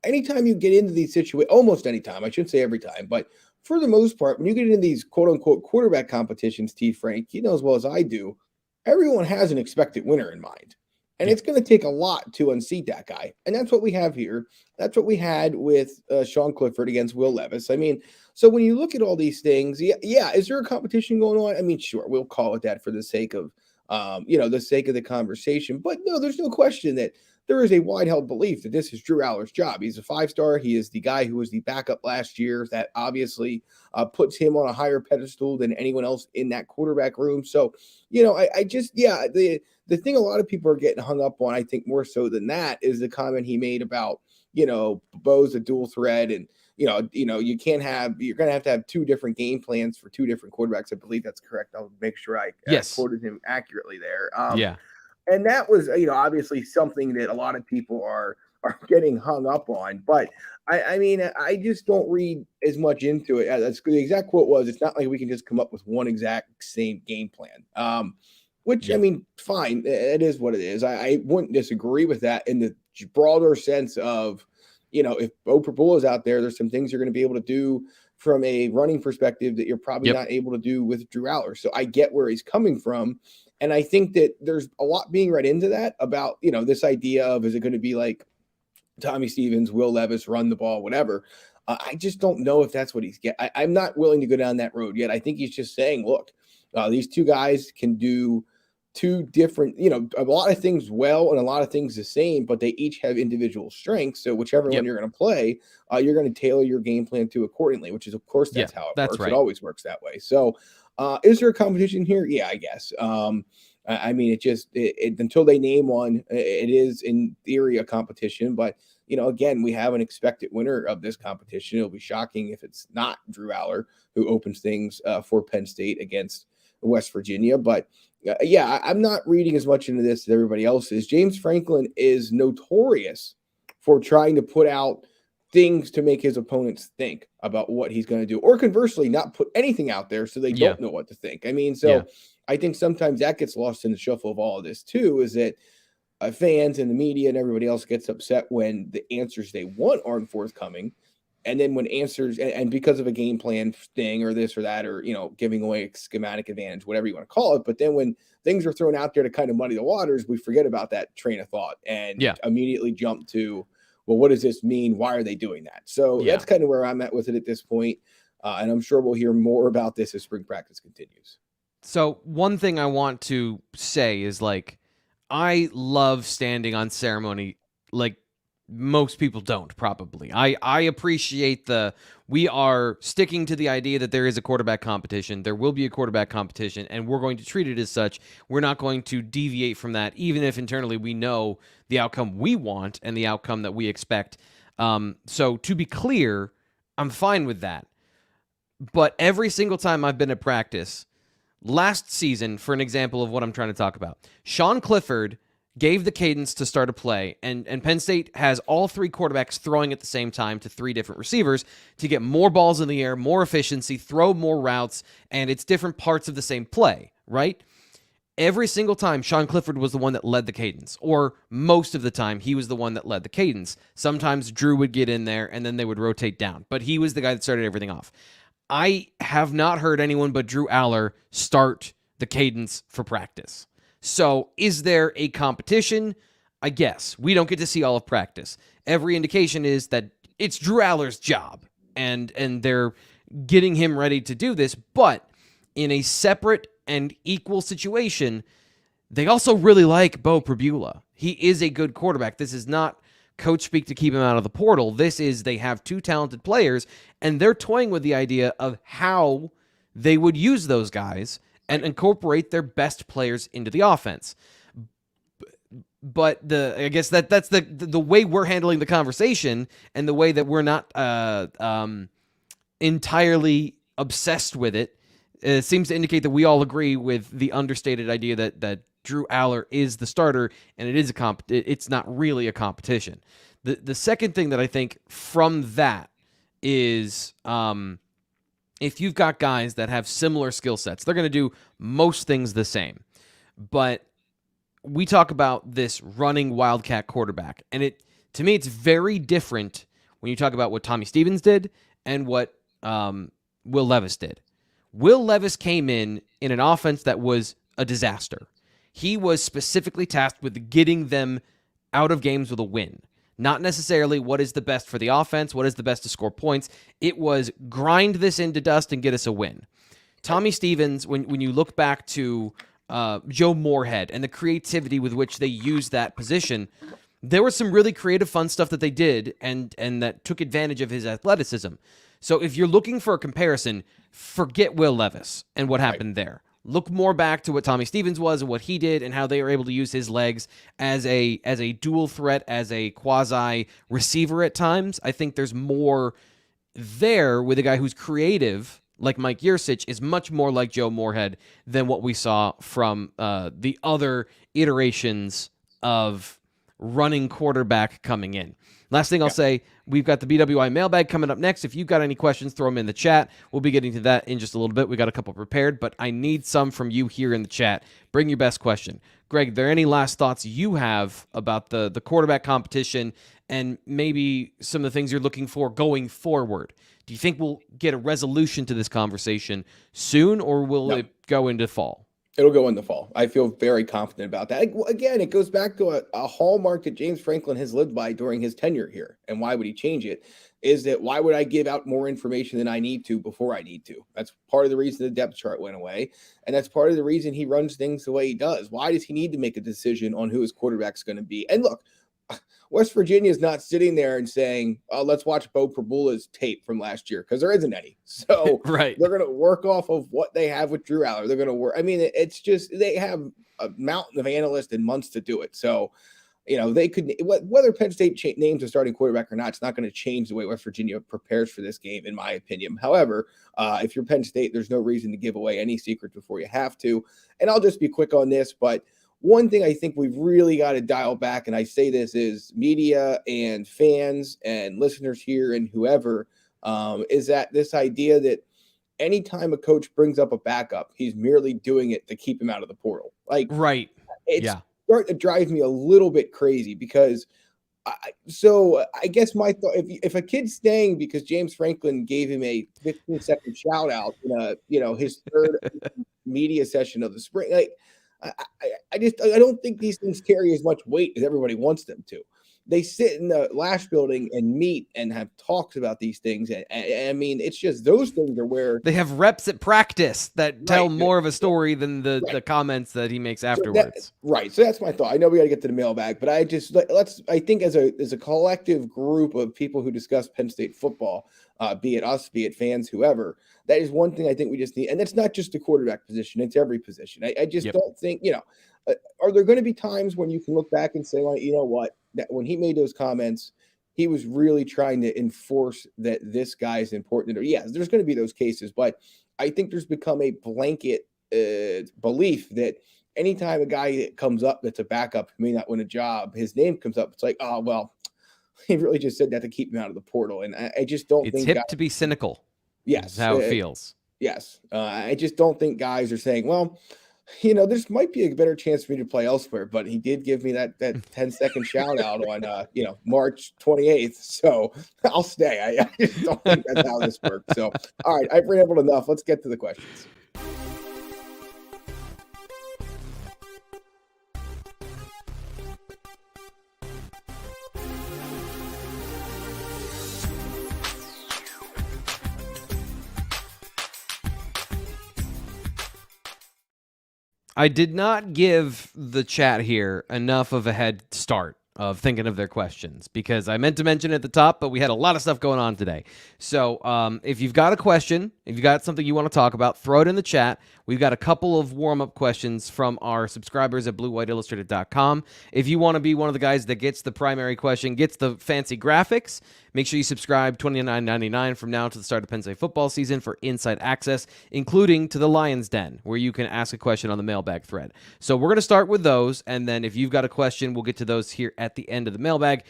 S3: anytime you get into these situations, almost anytime, I shouldn't say every time, but for the most part, when you get into these quote-unquote quarterback competitions, T. Frank, you know as well as I do, everyone has an expected winner in mind. And it's going to take a lot to unseat that guy. And that's what we have here. That's what we had with Sean Clifford against Will Levis. I mean, so when you look at all these things, yeah, is there a competition going on? I mean, sure, we'll call it that for the sake of, the sake of the conversation. But no, there's no question that there is a wide-held belief that this is Drew Aller's job. He's a 5-star. He is the guy who was the backup last year. That obviously puts him on a higher pedestal than anyone else in that quarterback room. So, the thing a lot of people are getting hung up on, I think more so than that, is the comment he made about, Bo's a dual threat and, you're going to have 2 different game plans for 2 different quarterbacks. I believe that's correct. I'll make sure I quoted him accurately there.
S1: Yeah.
S3: And that was, obviously something that a lot of people are getting hung up on. But I mean, I just don't read as much into it. That's the exact quote was, it's not like we can just come up with one exact same game plan. I mean, fine. It is what it is. I wouldn't disagree with that in the broader sense of, if Bo Prabula is out there, there's some things you're going to be able to do from a running perspective that you're probably not able to do with Drew Aller. So I get where he's coming from. And I think that there's a lot being read into that about, this idea of, is it going to be like Tommy Stevens, Will Levis, run the ball, whatever. I just don't know if that's what he's getting. I'm not willing to go down that road yet. I think he's just saying, look, these 2 guys can do 2 different, a lot of things well and a lot of things the same, but they each have individual strengths. So whichever one you're going to play, you're going to tailor your game plan to accordingly, which is, of course, that's how it works. Right. It always works that way. So is there a competition here? Yeah, I guess. I mean, until they name one, it is in theory a competition. But, again, we have an expected winner of this competition. It'll be shocking if it's not Drew Aller, who opens things for Penn State against West Virginia. But, I'm not reading as much into this as everybody else is. James Franklin is notorious for trying to put out things to make his opponents think about what he's going to do, or conversely, not put anything out there so they don't know what to think. I mean, I think sometimes that gets lost in the shuffle of all of this too, is that fans and the media and everybody else gets upset when the answers they want aren't forthcoming. And then when answers, and because of a game plan thing or this or that, or, giving away a schematic advantage, whatever you want to call it. But then when things are thrown out there to kind of muddy the waters, we forget about that train of thought and immediately jump to, well, what does this mean? Why are they doing that? So that's kind of where I'm at with it at this point. And I'm sure we'll hear more about this as spring practice continues.
S1: So one thing I want to say is, I love standing on ceremony like most people don't, probably. I appreciate we are sticking to the idea that there is a quarterback competition. There will be a quarterback competition, and we're going to treat it as such. We're not going to deviate from that, even if internally we know the outcome we want and the outcome that we expect. So to be clear, I'm fine with that. But every single time I've been at practice, last season, for an example of what I'm trying to talk about, Sean Clifford gave the cadence to start a play, and Penn State has all 3 quarterbacks throwing at the same time to 3 different receivers to get more balls in the air, more efficiency, throw more routes, and it's different parts of the same play, right? Every single time, Sean Clifford was the one that led the cadence, or most of the time, he was the one that led the cadence. Sometimes Drew would get in there, and then they would rotate down, but he was the guy that started everything off. I have not heard anyone but Drew Aller start the cadence for practice. So is there a competition? I guess. We don't get to see all of practice. Every indication is that it's Drew Aller's job, and they're getting him ready to do this, but in a separate and equal situation, they also really like Bo Pribula. He is a good quarterback. This is not coach speak to keep him out of the portal. This is they have two talented players, and they're toying with the idea of how they would use those guys and incorporate their best players into the offense. But I guess that's the way we're handling the conversation, and the way that we're not entirely obsessed with it. It seems to indicate that we all agree with the understated idea that Drew Aller is the starter, and it is it's not really a competition. The second thing that I think from that is if you've got guys that have similar skill sets, they're going to do most things the same. But we talk about this running Wildcat quarterback, and to me, it's very different when you talk about what Tommy Stevens did and what Will Levis did. Will Levis came in an offense that was a disaster. He was specifically tasked with getting them out of games with a win. Not necessarily what is the best for the offense, what is the best to score points. It was grind this into dust and get us a win. Tommy Stevens, when you look back to Joe Moorhead and the creativity with which they used that position, there was some really creative, fun stuff that they did and that took advantage of his athleticism. So if you're looking for a comparison, forget Will Levis and what happened there. Look more back to what Tommy Stevens was and what he did and how they were able to use his legs as a dual threat, as a quasi receiver at times. I think there's more there with a guy who's creative, like Mike Yurcich, is much more like Joe Moorhead than what we saw from the other iterations of running quarterback coming in. Last thing I'll say, we've got the BWI mailbag coming up next. If you've got any questions, throw them in the chat. We'll be getting to that in just a little bit. We got a couple prepared, but I need some from you here in the chat. Bring your best question. Greg, are there any last thoughts you have about the quarterback competition and maybe some of the things you're looking for going forward? Do you think we'll get a resolution to this conversation soon, or will it go into fall?
S3: It'll go in the fall. I feel very confident about that. Again, it goes back to a hallmark that James Franklin has lived by during his tenure here. And why would he change it? Is that why would I give out more information than I need to before I need to? That's part of the reason the depth chart went away. And that's part of the reason he runs things the way he does. Why does he need to make a decision on who his quarterback's going to be? And look, West Virginia is not sitting there and saying, oh, let's watch Bo Pribula's tape from last year, because there isn't any. So
S1: right.
S3: They're going to work off of what they have with Drew Aller. They're going to work. I mean, it's just they have a mountain of analysts and months to do it. So, they could, whether Penn State names a starting quarterback or not, it's not going to change the way West Virginia prepares for this game, in my opinion. However, if you're Penn State, there's no reason to give away any secrets before you have to. And I'll just be quick on this, but one thing I think we've really got to dial back, and I say this is media and fans and listeners here and whoever, is that this idea that anytime a coach brings up a backup, he's merely doing it to keep him out of the portal.
S1: Right.
S3: It's starting to drive me a little bit crazy because I guess my thought, if a kid's staying because James Franklin gave him a 15-second shout out in his third media session of the spring, I don't think these things carry as much weight as everybody wants them to. They sit in the Lash building and meet and have talks about these things. And I mean, it's just those things are where
S1: they have reps at practice that tell more of a story than the comments that he makes afterwards.
S3: So that's my thought. I know we got to get to the mailbag, but I think as a collective group of people who discuss Penn State football, be it us, be it fans, whoever, that is one thing I think we just need. And it's not just the quarterback position. It's every position. I just don't think, are there going to be times when you can look back and say, well, you know what, that when he made those comments, he was really trying to enforce that this guy is important. Or yes, there's going to be those cases, but I think there's become a blanket belief that anytime a guy that comes up that's a backup who may not win a job, his name comes up, it's like, oh, well, he really just said that to keep him out of the portal. And I just don't think
S1: it's hip to be cynical.
S3: Yes.
S1: Is how it feels.
S3: Yes. I just don't think guys are saying, well, this might be a better chance for me to play elsewhere, but he did give me that 10-second shout out on, March 28th. So I'll stay. I just don't think that's how this works. So, all right, I've rambled enough. Let's get to the questions.
S1: I did not give the chat here enough of a head start of thinking of their questions because I meant to mention it at the top, but we had a lot of stuff going on today. So if you've got a question, if you've got something you want to talk about, throw it in the chat. We've got a couple of warm-up questions from our subscribers at bluewhiteillustrated.com. If you want to be one of the guys that gets the primary question, gets the fancy graphics, make sure you subscribe $29.99 from now to the start of Penn State football season for inside access, including to the Lions Den, where you can ask a question on the mailbag thread. So we're going to start with those, and then if you've got a question, we'll get to those here at the end of the mailbag.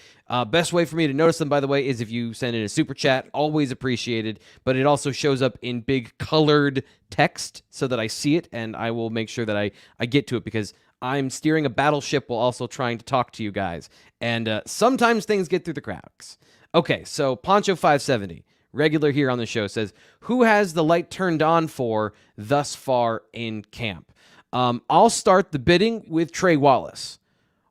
S1: Best way for me to notice them, by the way, is if you send in a super chat. Always appreciated, but it also shows up in big colored text so that I see it, and I will make sure that I get to it because I'm steering a battleship while also trying to talk to you guys, and sometimes things get through the cracks. Okay, so Poncho570, regular here on the show, says, who has the light turned on for thus far in camp? I'll start the bidding with Trey Wallace.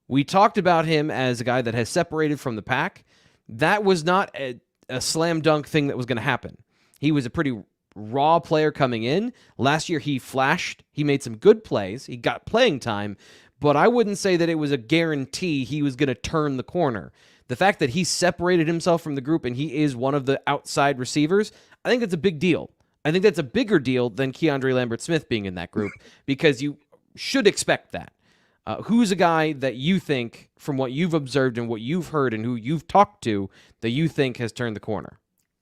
S1: We talked about him as a guy that has separated from the pack. That was not a slam dunk thing that was going to happen. He was a pretty raw player coming in. Last year he flashed. He made some good plays. He got playing time, but I wouldn't say that it was a guarantee he was going to turn the corner. The fact that he separated himself from the group and he is one of the outside receivers, I think that's a big deal. I think that's a bigger deal than Keandre Lambert-Smith being in that group because you should expect that. Who's a guy that you think, from what you've observed and what you've heard and who you've talked to, that you think has turned the corner?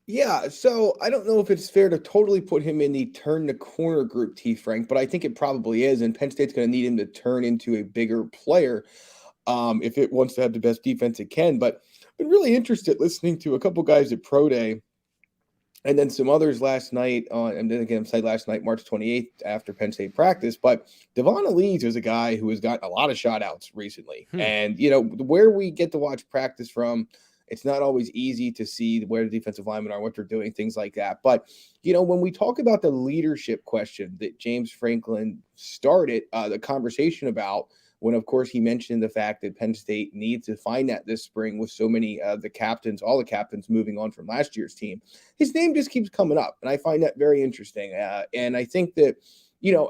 S3: Yeah, so I don't know if it's fair to totally put him in the turn the corner group, T. Frank, but I think it probably is, and Penn State's going to need him to turn into a bigger player if it wants to have the best defense it can. But I've been really interested listening to a couple guys at Pro Day and then some others last night and then again, last night, March 28th, after Penn State practice. But Devon Elise is a guy who has got a lot of shot-outs recently. And, where we get to watch practice from, it's not always easy to see where the defensive linemen are, what they're doing, things like that. But, when we talk about the leadership question that James Franklin started the conversation about, when, of course, he mentioned the fact that Penn State needs to find that this spring with so many of the captains, all the captains moving on from last year's team, his name just keeps coming up. And I find that very interesting. And I think that,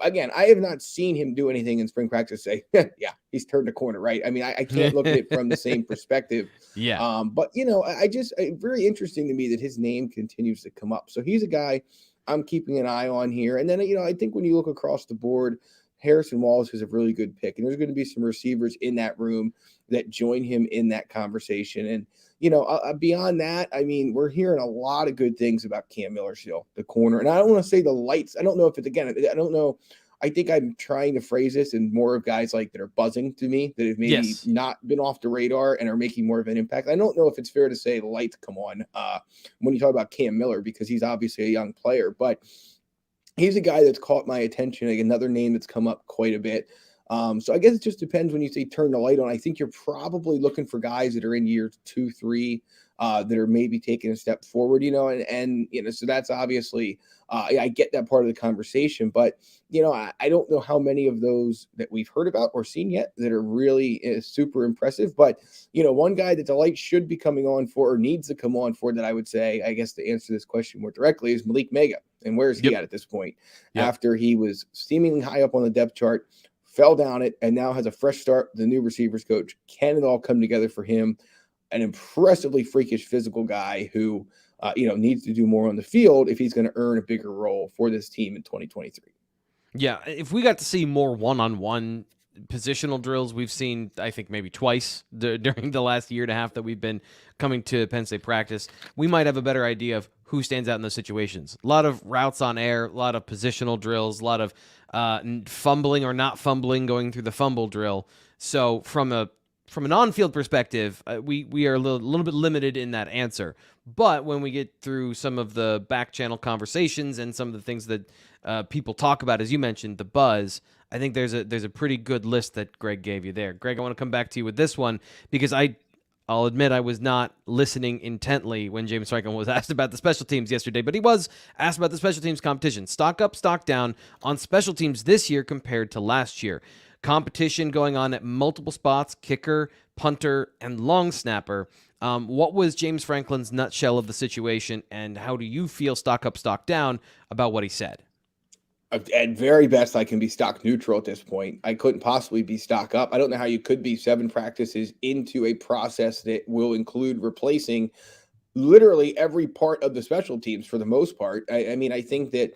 S3: again, I have not seen him do anything in spring practice say, yeah, he's turned a corner, right? I mean, I can't look at it from the same perspective.
S1: Yeah.
S3: But, it's very interesting to me that his name continues to come up. So he's a guy I'm keeping an eye on here. And then, I think when you look across the board, Harrison Wallace is a really good pick, and there's going to be some receivers in that room that join him in that conversation. And, beyond that, I mean, we're hearing a lot of good things about Cam Miller still, the corner. And I don't want to say the lights. I don't know if it's, again, I don't know. I think I'm trying to phrase this in more of guys like that are buzzing to me, that have maybe not been off the radar and are making more of an impact. I don't know if it's fair to say the lights come on when you talk about Cam Miller, because he's obviously a young player, but he's a guy that's caught my attention, like another name that's come up quite a bit. So I guess it just depends when you say turn the light on. I think you're probably looking for guys that are in year 2, 3, that are maybe taking a step forward, and so that's obviously, I get that part of the conversation, but, I don't know how many of those that we've heard about or seen yet that are really super impressive. But, one guy that the light should be coming on for, or needs to come on for, that I would say, I guess, to answer this question more directly, is Malik Mega. And where is he at this point? After he was seemingly high up on the depth chart, fell down it, and now has a fresh start, the new receivers coach. Can it all come together for him? An impressively freakish physical guy who, needs to do more on the field if he's going to earn a bigger role for this team in 2023.
S1: Yeah, if we got to see more one-on-one positional drills, we've seen, I think, maybe twice during the last year and a half that we've been coming to Penn State practice, we might have a better idea of who stands out in those situations. A lot of routes on air, a lot of positional drills, a lot of fumbling or not fumbling going through the fumble drill. So from an on-field perspective, we are a little bit limited in that answer. But when we get through some of the back channel conversations and some of the things that people talk about, as you mentioned, the buzz, I think there's a pretty good list that Greg gave you there. Greg, I want to come back to you with this one because I'll admit I was not listening intently when James Franklin was asked about the special teams yesterday, but he was asked about the special teams competition. Stock up, stock down on special teams this year compared to last year. Competition going on at multiple spots, kicker, punter, and long snapper. What was James Franklin's nutshell of the situation, and how do you feel stock up, stock down about what he said?
S3: At very best, I can be stock neutral at this point. I couldn't possibly be stock up. I don't know how you could be 7 practices into a process that will include replacing literally every part of the special teams for the most part. I mean, I think that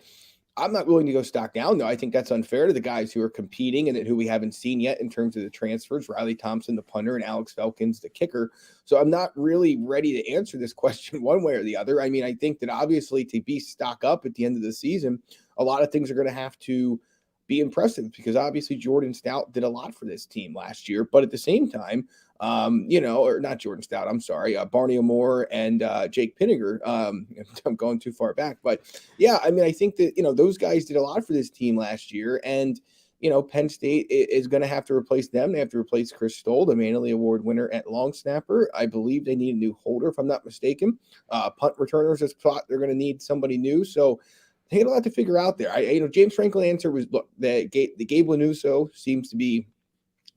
S3: I'm not willing to go stock down, though. I think that's unfair to the guys who are competing and who we haven't seen yet in terms of the transfers. Riley Thompson, the punter, and Alex Felkins, the kicker. So I'm not really ready to answer this question one way or the other. I mean, I think that obviously to be stock up at the end of the season, a lot of things are going to have to be impressive because obviously Jordan Stout did a lot for this team last year. But at the same time, or not Jordan Stout, I'm sorry, Barney Amore and Jake Pinniger. I'm going too far back. But yeah, I mean, I think that, those guys did a lot for this team last year. And, Penn State is going to have to replace them. They have to replace Chris Stoll, the Manley Award winner at long snapper. I believe they need a new holder, if I'm not mistaken. Punt returners is spot. They're going to need somebody new. So they had a lot to figure out there. James Franklin's answer was, look, the Gabe Lanuso seems to be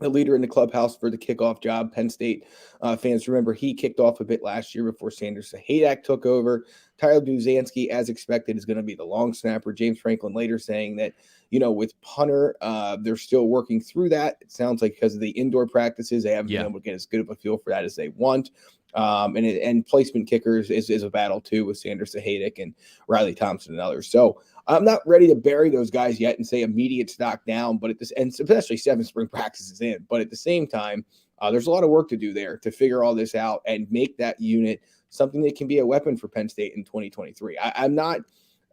S3: the leader in the clubhouse for the kickoff job. Penn State fans remember he kicked off a bit last year before Sanders Sahadak took over. Tyler Duzansky, as expected, is going to be the long snapper. James Franklin later saying that, with punter, they're still working through that. It sounds like because of the indoor practices, they haven't been able to get as good of a feel for that as they want. And placement kickers is a battle too with Sanders Sahadak and Riley Thompson and others. So I'm not ready to bury those guys yet and say immediate stock down, but and especially 7 spring practices in. But at the same time, there's a lot of work to do there to figure all this out and make that unit something that can be a weapon for Penn State in 2023.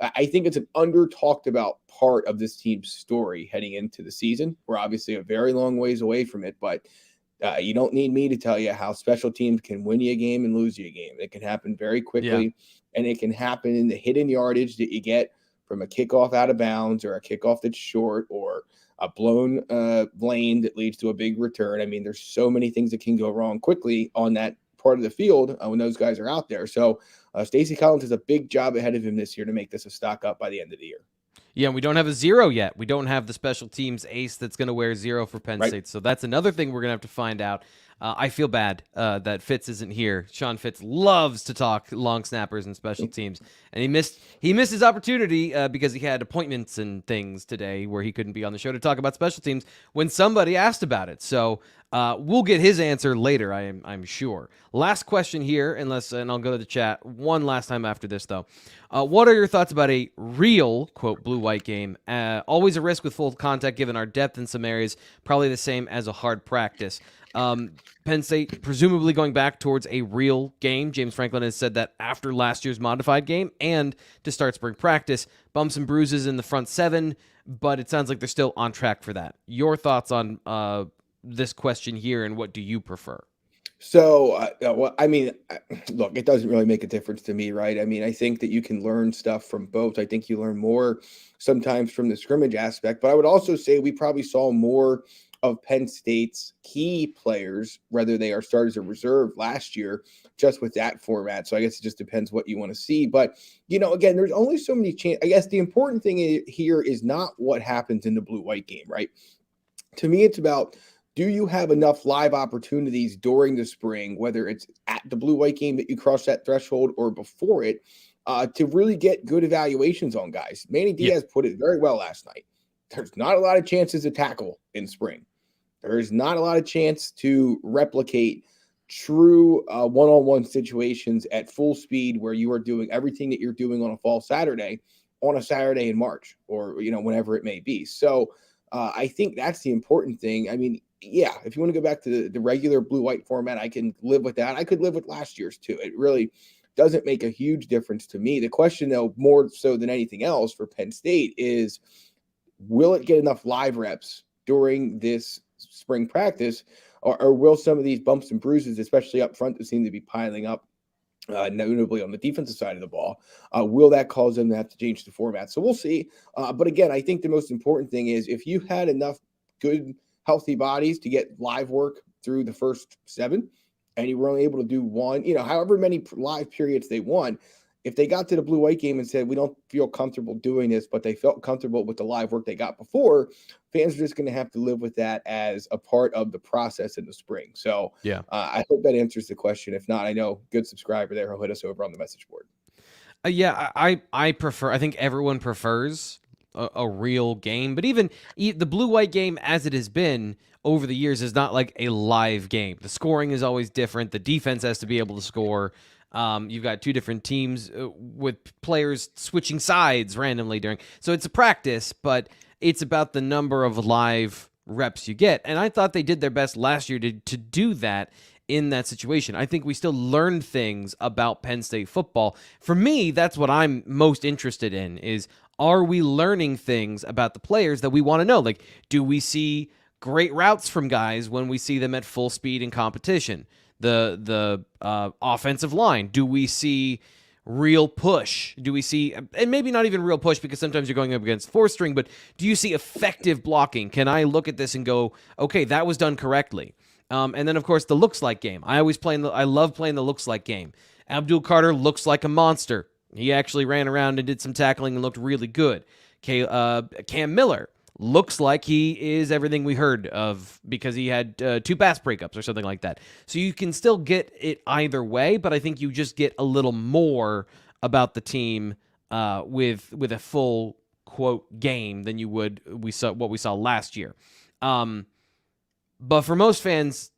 S3: I think it's an under talked about part of this team's story heading into the season. We're obviously a very long ways away from it, but you don't need me to tell you how special teams can win you a game and lose you a game. It can happen very quickly, and it can happen in the hidden yardage that you get from a kickoff out of bounds or a kickoff that's short or a blown lane that leads to a big return. I mean, there's so many things that can go wrong quickly on that part of the field when those guys are out there. So Stacey Collins has a big job ahead of him this year to make this a stock up by the end of the year.
S1: Yeah, and we don't have a 0 yet. We don't have the special teams ace that's going to wear 0 for Penn State. So that's another thing we're going to have to find out. I feel bad that Fitz isn't here. Sean Fitz loves to talk long snappers and special teams, and he missed his opportunity because he had appointments and things today where he couldn't be on the show to talk about special teams when somebody asked about it. So we'll get his answer later, I'm sure. Last question here, and I'll go to the chat one last time after this, though. What are your thoughts about a real, quote, blue-white game? Always a risk with full contact given our depth in some areas, probably the same as a hard practice. Penn State presumably going back towards a real game. James Franklin has said that after last year's modified game and to start spring practice. Bumps and bruises in the front 7, but it sounds like they're still on track for that. Your thoughts on this question here, and what do you prefer?
S3: So, look, it doesn't really make a difference to me, right? I mean, I think that you can learn stuff from both. I think you learn more sometimes from the scrimmage aspect, but I would also say we probably saw more of Penn State's key players, whether they are starters or reserve last year, just with that format. So I guess it just depends what you want to see. But, again, there's only so many chances. I guess the important thing here is not what happens in the blue-white game, right? To me, it's about, do you have enough live opportunities during the spring, whether it's at the blue-white game that you cross that threshold or before it, to really get good evaluations on guys? Manny Diaz put it very well last night. There's not a lot of chances to tackle in spring. There's not a lot of chance to replicate true one-on-one situations at full speed where you are doing everything that you're doing on a fall Saturday on a Saturday in March or, whenever it may be. So I think that's the important thing. I mean, yeah, if you want to go back to the regular blue-white format, I can live with that. I could live with last year's too. It really doesn't make a huge difference to me. The question, though, more so than anything else for Penn State is, will it get enough live reps during this spring practice, or will some of these bumps and bruises, especially up front, that seem to be piling up, notably on the defensive side of the ball, will that cause them to have to change the format? So we'll see. But again, I think the most important thing is if you had enough good, healthy bodies to get live work through the first 7, and you were only able to do one, however many live periods they want, if they got to the blue-white game and said, we don't feel comfortable doing this, but they felt comfortable with the live work they got before, fans are just going to have to live with that as a part of the process in the spring. So I hope that answers the question. If not, I know good subscriber there who'll hit us over on the message board.
S1: I prefer, I think everyone prefers a real game. But even the blue-white game as it has been over the years is not like a live game. The scoring is always different. The defense has to be able to score. You've got two different teams with players switching sides randomly so it's a practice, but it's about the number of live reps you get. And I thought they did their best last year to do that in that situation. I think we still learned things about Penn State football. For me, that's what I'm most interested in is, are we learning things about the players that we want to know? Like, do we see great routes from guys when we see them at full speed in competition? The offensive line, do we see real push? Do we see, and maybe not even real push because sometimes you're going up against fourth string, but do you see effective blocking? Can I look at this and go, okay, that was done correctly? And then, of course, the looks like game. I love playing the looks like game. Abdul Carter looks like a monster. He actually ran around and did some tackling and looked really good. Cam Miller looks like he is everything we heard of because he had 2 pass breakups or something like that. So you can still get it either way, but I think you just get a little more about the team with a full quote game than you would what we saw last year. But for most fans,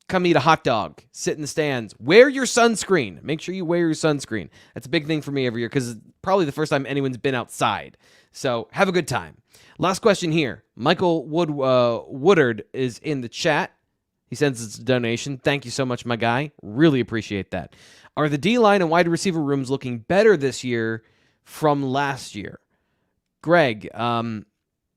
S1: come eat a hot dog, sit in the stands, wear your sunscreen. Make sure you wear your sunscreen. That's a big thing for me every year because it's probably the first time anyone's been outside. So have a good time. Last question here. Michael Woodard is in the chat. He sends us a donation. Thank you so much, my guy. Really appreciate that. Are the D-line and wide receiver rooms looking better this year from last year? Greg,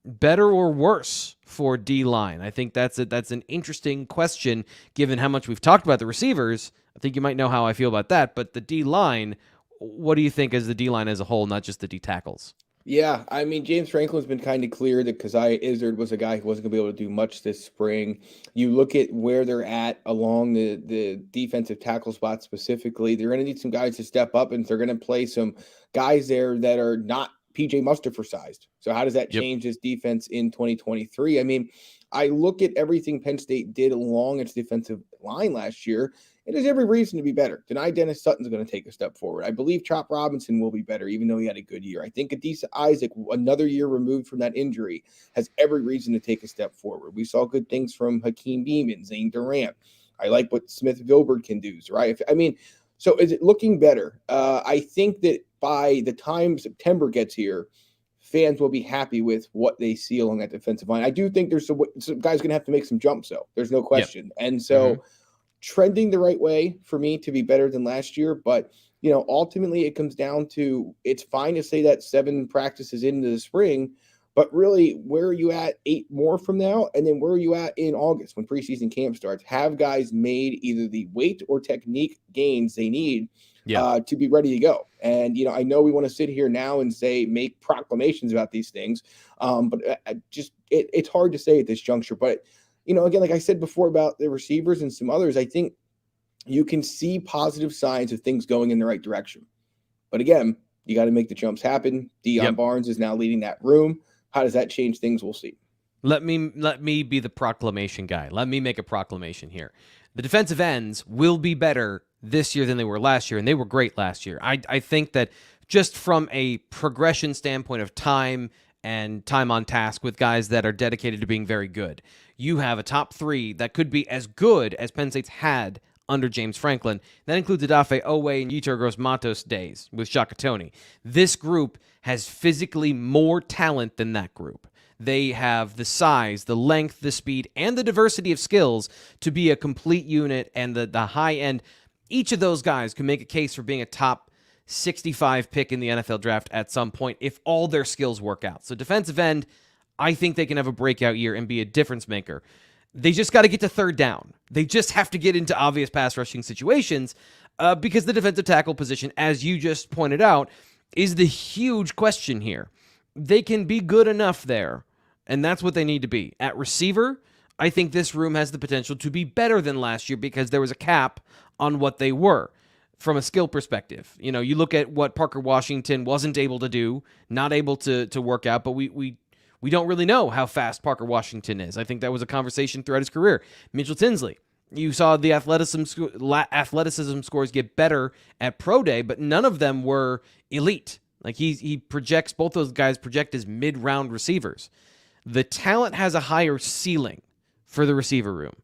S1: better or worse for D-line? I think that's an interesting question given how much we've talked about the receivers. I think you might know how I feel about that. But the D-line, what do you think as the D-line as a whole, not just the D-tackles?
S3: Yeah, I mean, James Franklin's been kind of clear that Keziah Izzard was a guy who wasn't going to be able to do much this spring. You look at where they're at along the defensive tackle spot specifically, they're going to need some guys to step up, and they're going to play some guys there that are not PJ Mustipher sized. So how does that change this defense in 2023? I mean, I look at everything Penn State did along its defensive line last year. It has every reason to be better. Deni Dennis Sutton's going to take a step forward. I believe Chop Robinson will be better, even though he had a good year. I think Adisa Isaac, another year removed from that injury, has every reason to take a step forward. We saw good things from Hakeem Beamon, Zane Durant. I like what Smith Vilbert can do, right? So is it looking better? I think that by the time September gets here, fans will be happy with what they see along that defensive line. I do think there's some guys going to have to make some jumps, though. There's no question. Yep. And so trending the right way for me to be better than last year. But, ultimately it comes down to, it's fine to say that 7 practices into the spring, but really, where are you at 8 more from now? And then where are you at in August when preseason camp starts? Have guys made either the weight or technique gains they need to be ready to go? And, I know we want to sit here now and make proclamations about these things. But it's hard to say at this juncture. But, again, like I said before about the receivers and some others, I think you can see positive signs of things going in the right direction. But again, you got to make the jumps happen. Deion Barnes is now leading that room. How does that change things? We'll see.
S1: Let me be the proclamation guy. Let me make a proclamation here. The defensive ends will be better this year than they were last year, and they were great last year. I think that just from a progression standpoint of time and time on task with guys that are dedicated to being very good, you have a top 3 that could be as good as Penn State's had under James Franklin. That includes Odafe Owe and Yetur Gross-Matos days with Shaka Toney. This group has physically more talent than that group. They have the size, the length, the speed, and the diversity of skills to be a complete unit, and the high end. Each of those guys can make a case for being a top 65 pick in the NFL draft at some point if all their skills work out. So defensive end, I think they can have a breakout year and be a difference maker. They just got to get to third down. They just have to get into obvious pass rushing situations because the defensive tackle position, as you just pointed out, is the huge question here. They can be good enough there, and that's what they need to be. At receiver, I think this room has the potential to be better than last year because there was a cap on what they were from a skill perspective. You look at what Parker Washington wasn't able to do, not able to work out, but we don't really know how fast Parker Washington is. I think that was a conversation throughout his career. Mitchell Tinsley, you saw the athleticism scores get better at pro day, but none of them were elite. Like he projects, both those guys project as mid-round receivers. The talent has a higher ceiling for the receiver room,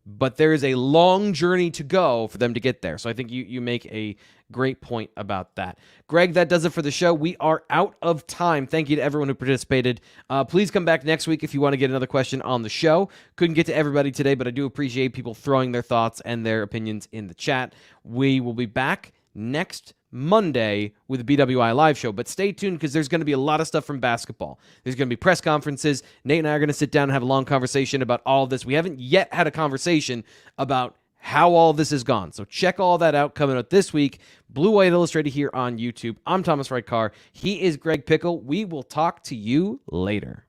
S1: but there is a long journey to go for them to get there. So I think you make a great point about that. Greg, that does it for the show. We are out of time. Thank you to everyone who participated. Please come back next week if you want to get another question on the show. Couldn't get to everybody today, but I do appreciate people throwing their thoughts and their opinions in the chat. We will be back next Monday with the BWI live show, but stay tuned because there's going to be a lot of stuff from basketball. There's going to be press conferences. Nate and I are going to sit down and have a long conversation about all of this. We haven't yet had a conversation about how all this has gone, so check all that out coming up this week. Blue White Illustrated here on YouTube. I'm Thomas Frank Carr. He is Greg Pickel. We will talk to you later.